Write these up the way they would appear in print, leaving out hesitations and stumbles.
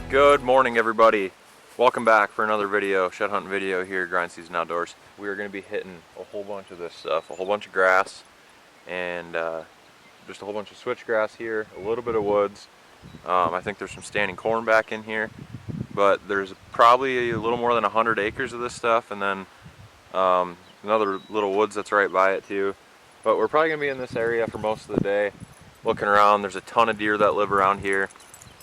Good morning, everybody. Welcome back for another video, shed hunting video here at Grind Season Outdoors. We are going to be hitting a whole bunch of this stuff, a whole bunch of grass, and just a whole bunch of switchgrass here, a little bit of woods. I think there's some standing corn back in here, but there's probably a little more than 100 acres of this stuff, and then another little woods that's right by it too. But we're probably going to be in this area for most of the day, looking around. There's a ton of deer that live around here,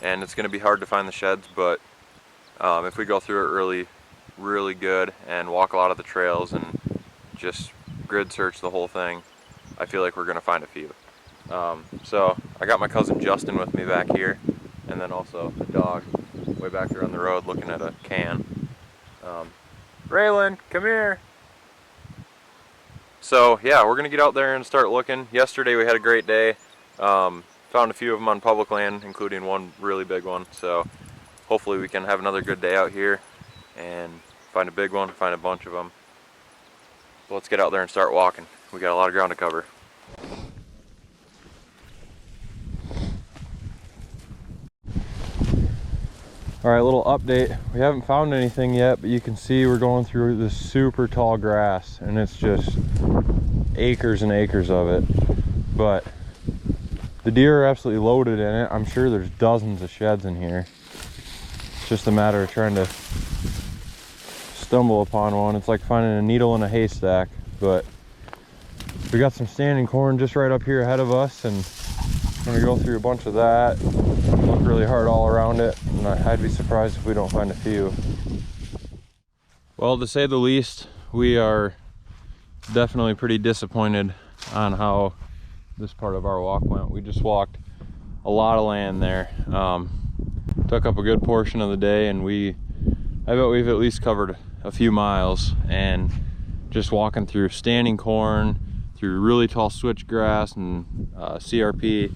and it's going to be hard to find the sheds, but if we go through it really good and walk a lot of the trails and just grid search the whole thing, I feel like we're going to find a few. So I got my cousin Justin with me back here, and then also the dog way back there on the road looking at a can. Raylan, come here. So yeah, we're going to get out there and start looking. Yesterday we had a great day. Found a few of them on public land, including one really big one. So hopefully we can have another good day out here and find a big one, find a bunch of them. So let's get out there and start walking. We got a lot of ground to cover. Alright, little update. We haven't found anything yet, but you can see we're going through this super tall grass, and it's just acres and acres of it. But the deer are absolutely loaded in it. I'm sure there's dozens of sheds in here. It's just a matter of trying to stumble upon one. It's like finding a needle in a haystack. But we got some standing corn just right up here ahead of us, and I'm gonna go through a bunch of that, look really hard all around it, and I'd be surprised if we don't find a few. Well, to say the least, we are definitely pretty disappointed on how this part of our walk went. We just walked a lot of land there. Took up a good portion of the day, and I bet we've at least covered a few miles, and just walking through standing corn, through really tall switchgrass and CRP,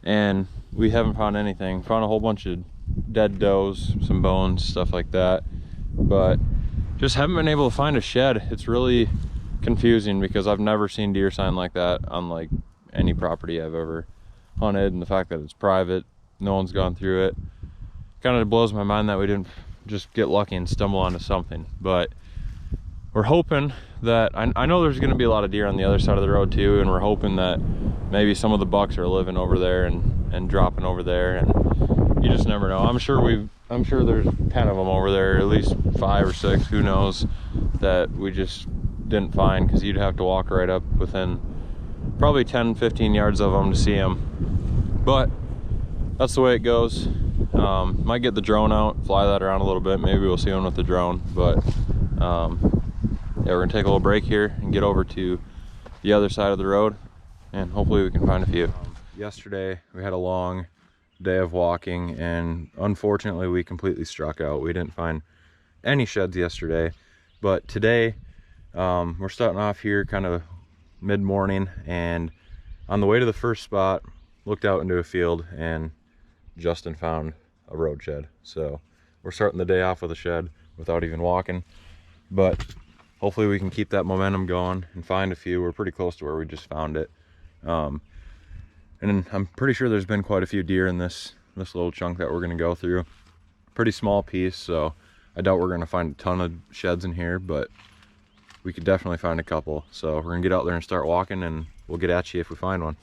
and we haven't found anything. Found a whole bunch of dead does, some bones, stuff like that, but just haven't been able to find a shed. It's really confusing because I've never seen deer sign like that on like any property I've ever hunted, and the fact that it's private, no one's gone through it, kind of blows my mind that we didn't just get lucky and stumble onto something. But we're hoping that, I know there's going to be a lot of deer on the other side of the road too, and we're hoping that maybe some of the bucks are living over there and dropping over there, and you just never know. I'm sure there's 10 of them over there, at least 5 or 6, who knows, that we just didn't find, because you'd have to walk right up within probably 10-15 yards of them to see them. But that's the way it goes. Might get the drone out, fly that around a little bit, maybe we'll see one with the drone. But yeah, we're gonna take a little break here and get over to the other side of the road, and hopefully we can find a few. Yesterday we had a long day of walking, and unfortunately we completely struck out. We didn't find any sheds yesterday, but today we're starting off here kind of mid-morning, and on the way to the first spot, looked out into a field, and Justin found a road shed. So we're starting the day off with a shed without even walking, but hopefully we can keep that momentum going and find a few. We're pretty close to where we just found it, and I'm pretty sure there's been quite a few deer in this little chunk that we're going to go through. Pretty small piece, so I doubt we're going to find a ton of sheds in here, but we could definitely find a couple. So we're gonna get out there and start walking, and we'll get at you if we find one.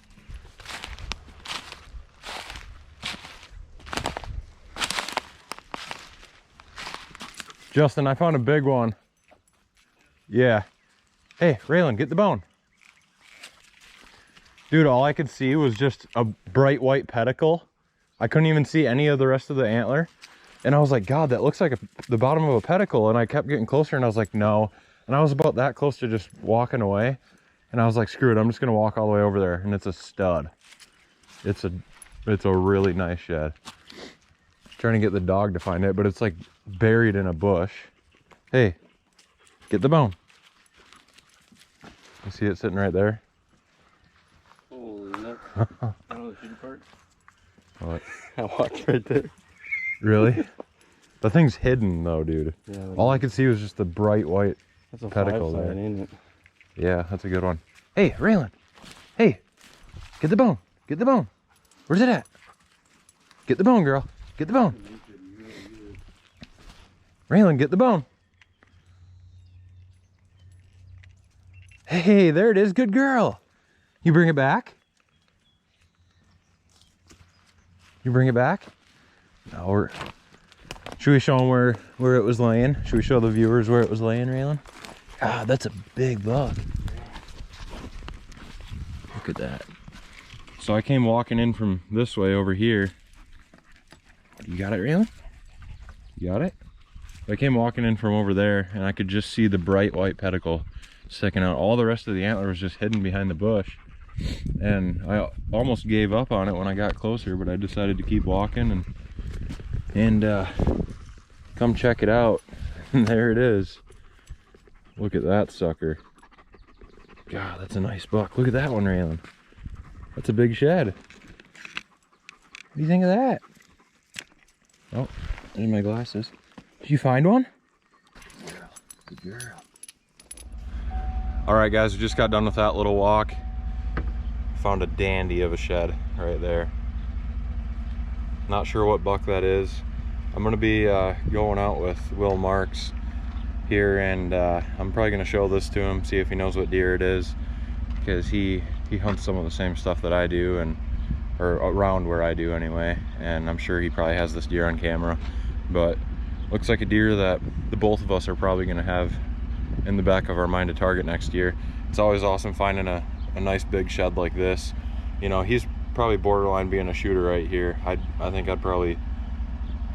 Justin, I found a big one. Yeah. Hey, Raylan, get the bone. Dude, all I could see was just a bright white pedicle. I couldn't even see any of the rest of the antler. And I was like, God, that looks like the bottom of a pedicle. And I kept getting closer, and I was like, no. And I was about that close to just walking away, and I was like, screw it, I'm just gonna walk all the way over there. And it's a stud. It's a really nice shed. Trying to get the dog to find it, but it's like buried in a bush. Hey, get the bone. You see it sitting right there? Holy nuts. I know the shitty part. What? I walked right there. Really? The thing's hidden though, dude. Yeah, all I could see was just the bright white that's a pedicle 5 there. sign, ain't it? Yeah, that's a good one. Hey, Raylan. Hey, get the bone. Get the bone. Where's it at? Get the bone, girl. Get the bone. Raylan, get the bone. Hey, there it is. Good girl. You bring it back? You bring it back? No, should we show them where it was laying? Should we show the viewers where it was laying, Raylan? God, that's a big buck. Look at that. So I came walking in from this way over here. You got it, Raylan? You got it? I came walking in from over there and I could just see the bright white pedicle sticking out. All the rest of the antler was just hidden behind the bush. And I almost gave up on it when I got closer, but I decided to keep walking and come check it out. And there it is. Look at that sucker. God, that's a nice buck. Look at that one, Raylan. That's a big shed. What do you think of that? Oh, there's my glasses. Did you find one? Good girl. All right, guys, we just got done with that little walk. Found a dandy of a shed right there. Not sure what buck that is. I'm gonna be going out with Will Marks here, and I'm probably gonna show this to him, see if he knows what deer it is, because he hunts some of the same stuff that I do, or around where I do anyway, and I'm sure he probably has this deer on camera. But looks like a deer that the both of us are probably gonna have in the back of our mind to target next year. It's always awesome finding a nice big shed like this. You know, he's probably borderline being a shooter right here. I think I'd probably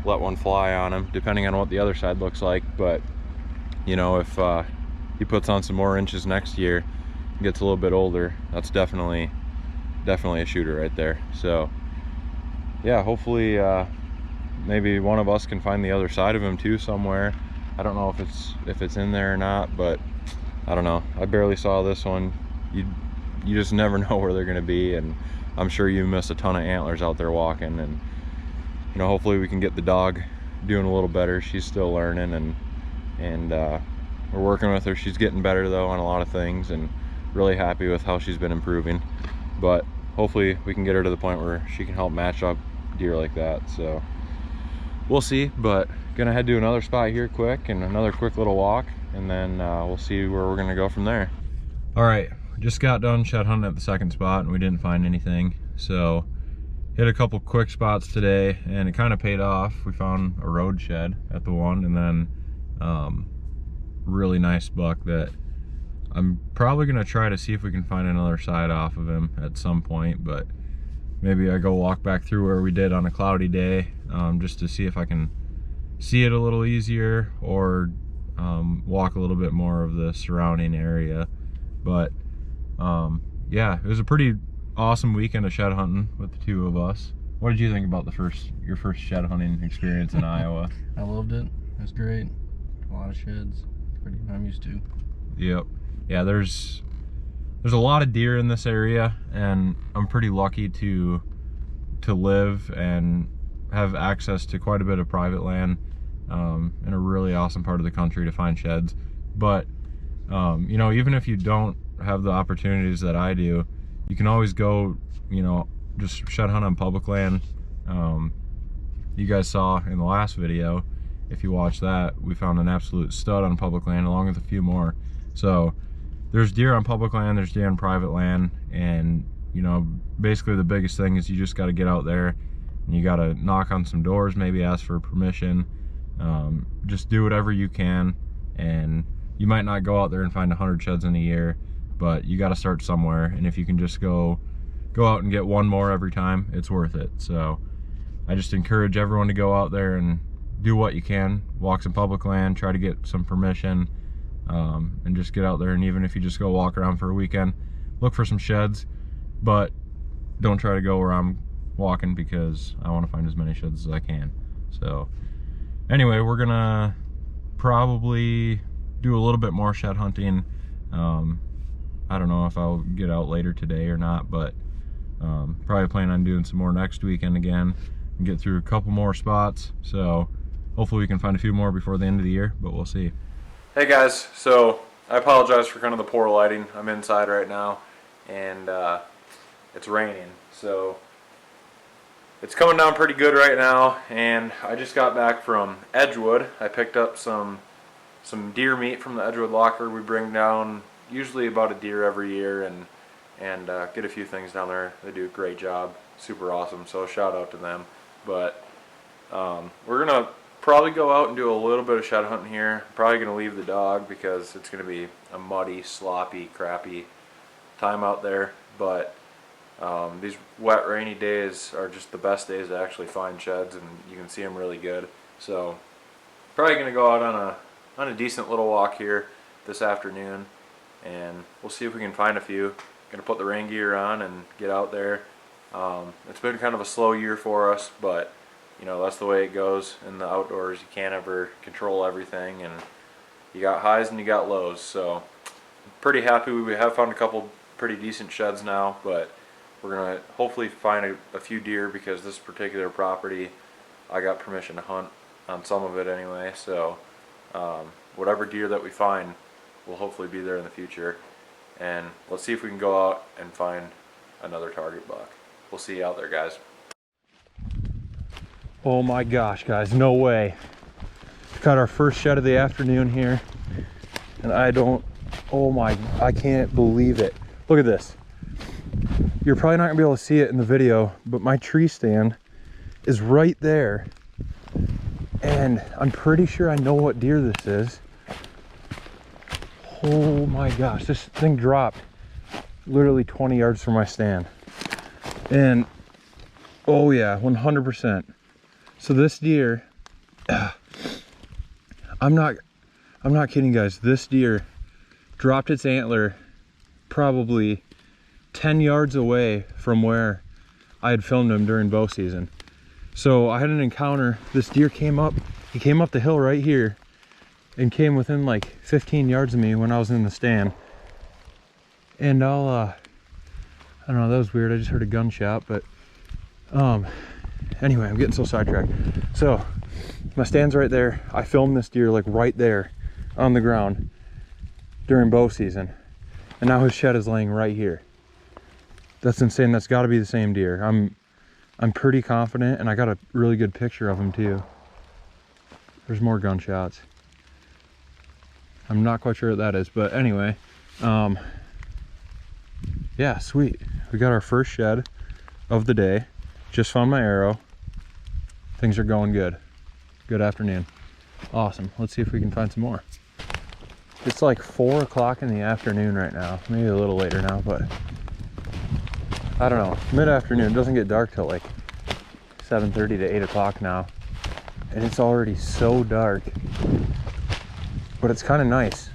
let one fly on him, depending on what the other side looks like. But you know, if he puts on some more inches next year, gets a little bit older, that's definitely a shooter right there. So yeah, hopefully maybe one of us can find the other side of him too somewhere. I don't know if it's in there or not, but I don't know. I barely saw this one. You just never know where they're gonna be, and I'm sure you miss a ton of antlers out there walking. And you know, hopefully we can get the dog doing a little better. She's still learning, and we're working with her. She's getting better though on a lot of things, and really happy with how she's been improving. But hopefully we can get her to the point where she can help match up deer like that. So we'll see, but gonna head to another spot here quick, and another quick little walk, and then we'll see where we're gonna go from there. All right, just got done shed hunting at the second spot, and we didn't find anything. So hit a couple quick spots today, and it kind of paid off. We found a road shed at the one, and then really nice buck that I'm probably gonna try to see if we can find another side off of him at some point. But maybe I go walk back through where we did on a cloudy day, just to see if I can see it a little easier, or walk a little bit more of the surrounding area. But yeah, it was a pretty awesome weekend of shed hunting with the two of us. What did you think about your first shed hunting experience in Iowa? I loved it. It was great. A lot of sheds. I'm used to. Yep. Yeah, there's a lot of deer in this area, and I'm pretty lucky to live and have access to quite a bit of private land in a really awesome part of the country to find sheds. But you know, even if you don't have the opportunities that I do, you can always go, you know, just shed hunt on public land. You guys saw in the last video, if you watch that, we found an absolute stud on public land along with a few more. So there's deer on public land, there's deer on private land, and you know, basically the biggest thing is you just got to get out there and you got to knock on some doors, maybe ask for permission, just do whatever you can. And you might not go out there and find 100 sheds in a year, but you got to start somewhere. And if you can just go out and get one more every time, it's worth it. So I just encourage everyone to go out there and do what you can, walk some public land, try to get some permission, and just get out there. And even if you just go walk around for a weekend, look for some sheds, but don't try to go where I'm walking, because I want to find as many sheds as I can. So anyway, we're gonna probably do a little bit more shed hunting. I don't know if I'll get out later today or not, but probably plan on doing some more next weekend again and get through a couple more spots. So hopefully we can find a few more before the end of the year, but we'll see. Hey guys, so I apologize for kind of the poor lighting. I'm inside right now, and it's raining, so it's coming down pretty good right now, and I just got back from Edgewood. I picked up some deer meat from the Edgewood locker. We bring down usually about a deer every year and get a few things down there. They do a great job, super awesome, so shout out to them. But we're gonna probably go out and do a little bit of shed hunting here. Probably gonna leave the dog because it's gonna be a muddy, sloppy, crappy time out there. But these wet, rainy days are just the best days to actually find sheds, and you can see them really good. So probably gonna go out on a decent little walk here this afternoon, and we'll see if we can find a few. Gonna put the rain gear on and get out there. It's been kind of a slow year for us, but you know, that's the way it goes in the outdoors. You can't ever control everything, and you got highs and you got lows. So I'm pretty happy. We have found a couple pretty decent sheds now, but we're gonna hopefully find a few deer, because this particular property I got permission to hunt on some of it anyway. So whatever deer that we find will hopefully be there in the future, and let's see if we can go out and find another target buck. We'll see you out there, guys. Oh my gosh, guys, no way. Got our first shed of the afternoon here, and I can't believe it. Look at this. You're probably not gonna be able to see it in the video, but my tree stand is right there, and I'm pretty sure I know what deer this is. Oh my gosh, this thing dropped literally 20 yards from my stand. And oh yeah, 100%. So this deer, I'm not kidding, guys. This deer dropped its antler probably 10 yards away from where I had filmed him during bow season. So I had an encounter. This deer came up, he came up the hill right here and came within like 15 yards of me when I was in the stand. And I don't know, that was weird. I just heard a gunshot, but anyway, I'm getting so sidetracked. So my stand's right there. I filmed this deer like right there on the ground during bow season, and now his shed is laying right here. That's insane. That's got to be the same deer. I'm pretty confident, and I got a really good picture of him too. There's more gunshots. I'm not quite sure what that is, but anyway, yeah, sweet. We got our first shed of the day. Just found my arrow. Things are going good. Good afternoon. Awesome. Let's see if we can find some more. It's like 4 o'clock in the afternoon right now. Maybe a little later now, but I don't know. Mid-afternoon. It doesn't get dark till like 7:30 to 8 o'clock now. And it's already so dark. But it's kind of nice.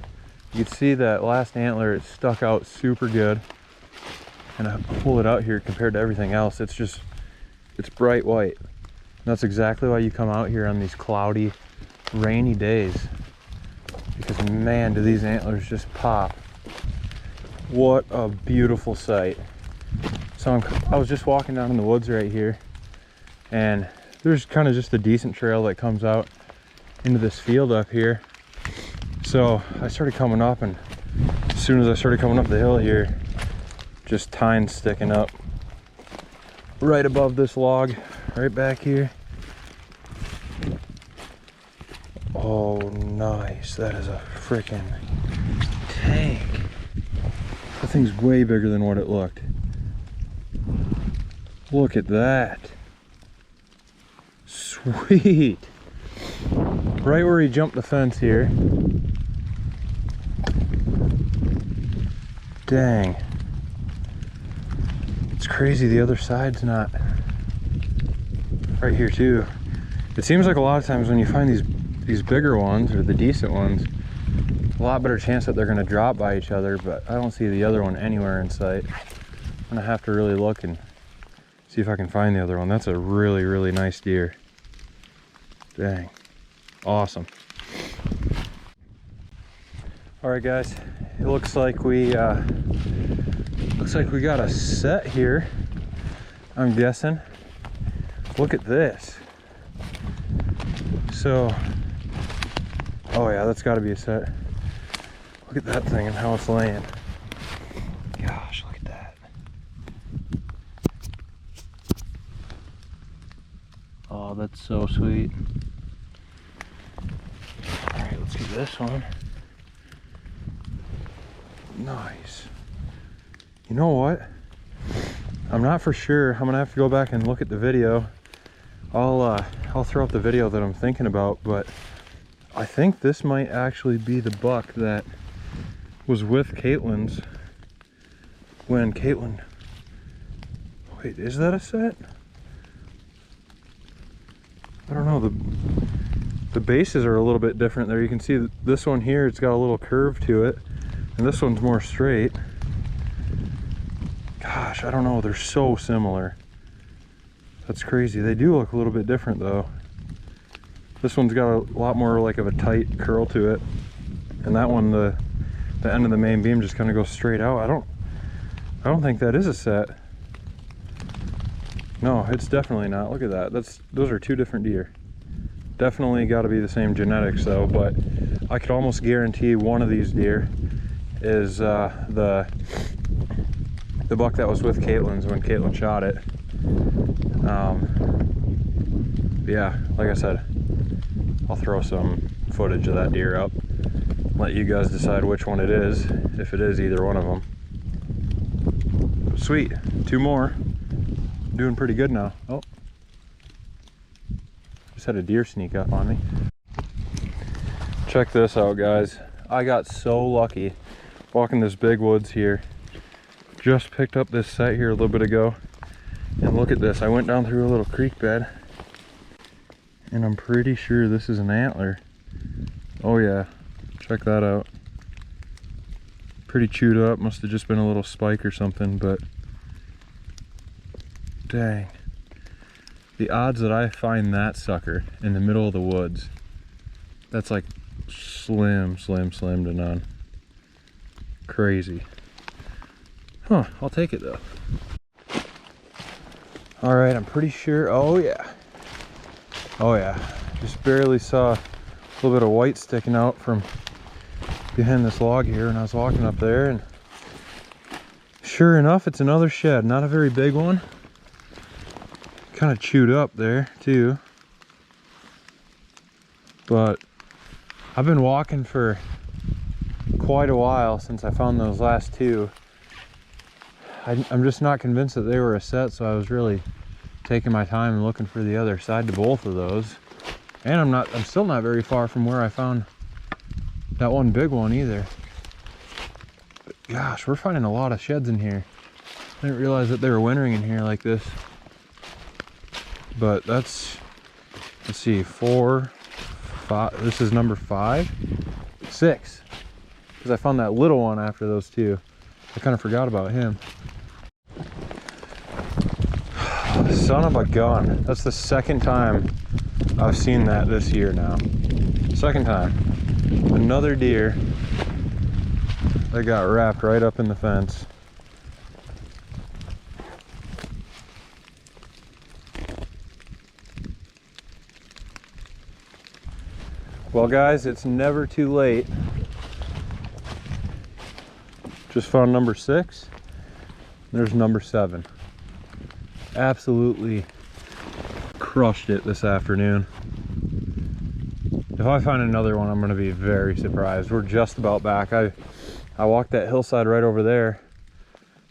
You can see that last antler, it stuck out super good. And I pull it out here compared to everything else. It's bright white. And that's exactly why you come out here on these cloudy, rainy days. Because man, do these antlers just pop. What a beautiful sight. So I was just walking down in the woods right here, and there's kind of just a decent trail that comes out into this field up here. So I started coming up, and as soon as I started coming up the hill here, just tines sticking up right above this log, right back here. Oh, nice. That is a freaking tank. That thing's way bigger than what it looked. Look at that. Sweet. Right where he jumped the fence here. Dang. It's crazy the other side's not. Right here too. It seems like a lot of times when you find these bigger ones, or the decent ones, a lot better chance that they're gonna drop by each other, but I don't see the other one anywhere in sight. I'm gonna have to really look and see if I can find the other one. That's a really, really nice deer. Dang. Awesome. All right, guys. It looks like we got a set here, I'm guessing. Look at this. So, oh yeah, that's got to be a set. Look at that thing and how it's laying. Gosh, look at that. Oh, that's so sweet. All right, let's get this one. Nice. You know what? I'm not for sure. I'm gonna have to go back and look at the video. I'll throw up the video that I'm thinking about, but I think this might actually be the buck that was with Caitlin's when Caitlin. Wait, is that a set? I don't know. The bases are a little bit different there. You can see this one here, it's got a little curve to it, and this one's more straight. Gosh, I don't know. They're so similar. That's crazy. They do look a little bit different though. This one's got a lot more like of a tight curl to it, and that one, the end of the main beam just kind of goes straight out. I don't think that is a set. No, it's definitely not. Look at that. Those are two different deer. Definitely got to be the same genetics though, but I could almost guarantee one of these deer is the buck that was with Caitlin's when Caitlin shot it. Yeah, like I said, I'll throw some footage of that deer up, let you guys decide which one it is, if it is either one of them. Sweet, two more. Doing pretty good now. Oh, just had a deer sneak up on me. Check this out, guys. I got so lucky walking this big woods here. Just picked up this set here a little bit ago, and look at this. I went down through a little creek bed, and I'm pretty sure this is an antler. Oh yeah, check that out. Pretty chewed up. Must have just been a little spike or something, but dang. The odds that I find that sucker in the middle of the woods, that's like slim to none. Crazy. Huh, I'll take it though. All right, I'm pretty sure, oh yeah. Just barely saw a little bit of white sticking out from behind this log here, and I was walking up there, and sure enough, it's another shed. Not a very big one. Kind of chewed up there too, but I've been walking for quite a while since I found those last two. I'm just not convinced that they were a set, so I was really taking my time and looking for the other side to both of those. And I'm still not very far from where I found that one big one either. But gosh, we're finding a lot of sheds in here. I didn't realize that they were wintering in here like this. But that's, let's see, 4, 5, this is number 5, 6. Because I found that little one after those two. I kind of forgot about him. Son of a gun. That's the second time I've seen that this year now. Second time. Another deer that got wrapped right up in the fence. Well guys, it's never too late. Just found number 6. There's number 7. Absolutely crushed it this afternoon. If I find another one, I'm gonna be very surprised. We're just about back. I walked that hillside right over there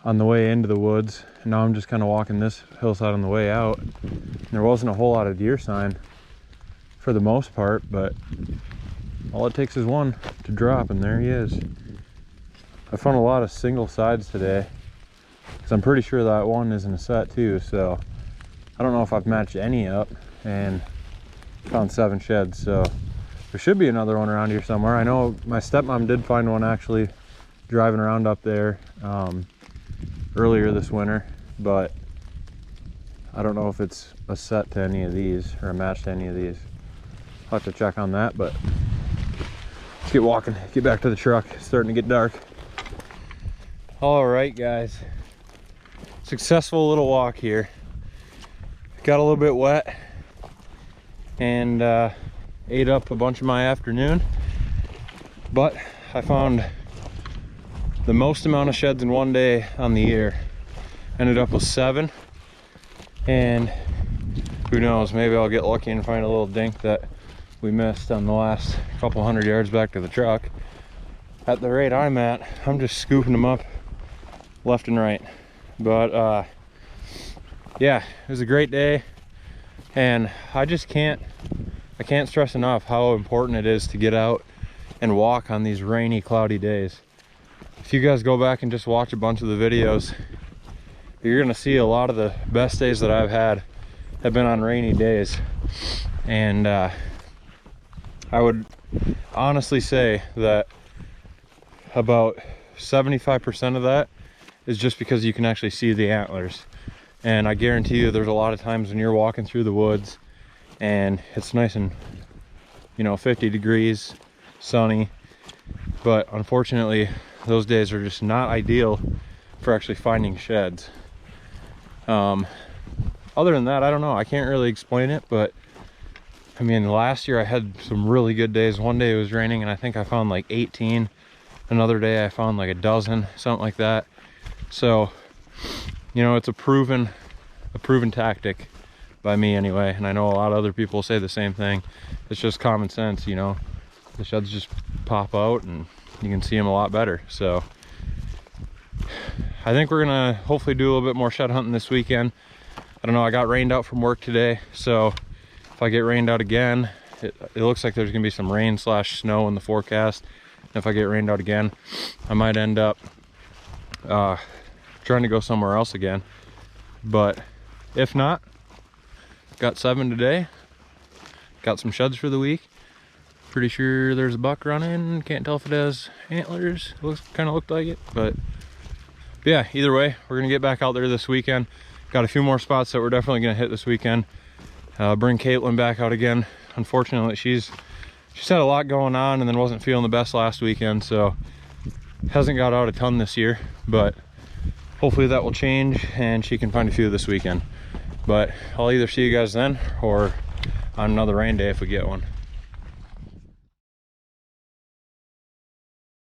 on the way into the woods, and now I'm just kind of walking this hillside on the way out. And there wasn't a whole lot of deer sign for the most part, but all it takes is one to drop, and there he is. I found a lot of single sides today, because I'm pretty sure that one isn't a set too, so I don't know if I've matched any up, and found 7 sheds, so there should be another one around here somewhere. I know my stepmom did find one actually driving around up there earlier this winter, but I don't know if it's a set to any of these or a match to any of these. I'll have to check on that, but let's get walking, get back to the truck. It's starting to get dark. All right, guys. Successful little walk here. Got a little bit wet and ate up a bunch of my afternoon, but I found the most amount of sheds in one day on the year. Ended up with 7, and who knows, maybe I'll get lucky and find a little dink that we missed on the last couple 100 yards back to the truck. At the rate I'm at, I'm just scooping them up left and right. But yeah, it was a great day, and I can't stress enough how important it is to get out and walk on these rainy, cloudy days. If you guys go back and just watch a bunch of the videos, you're gonna see a lot of the best days that I've had have been on rainy days. And I would honestly say that about 75% of that is just because you can actually see the antlers. And I guarantee you there's a lot of times when you're walking through the woods and it's nice and, you know, 50 degrees, sunny, but unfortunately those days are just not ideal for actually finding sheds. Other than that, I don't know, I can't really explain it, but I mean, last year I had some really good days. One day it was raining and I think I found like 18. Another day I found like a dozen, something like that. So, you know, it's a proven tactic by me anyway, and I know a lot of other people say the same thing. It's just common sense, you know. The sheds just pop out and you can see them a lot better. So I think we're gonna hopefully do a little bit more shed hunting this weekend. I don't know, I got rained out from work today, so if I get rained out again, it looks like there's gonna be some rain / snow in the forecast. If I get rained out again, I might end up trying to go somewhere else again. But if not, got 7 today, got some sheds for the week. Pretty sure there's a buck running. Can't tell if it has antlers. It kind of looked like it, but yeah, either way, we're gonna get back out there this weekend. Got a few more spots that we're definitely gonna hit this weekend. Bring Caitlin back out again. Unfortunately, she's had a lot going on and then wasn't feeling the best last weekend, so hasn't got out a ton this year, but hopefully that will change and she can find a few this weekend. But I'll either see you guys then or on another rain day if we get one.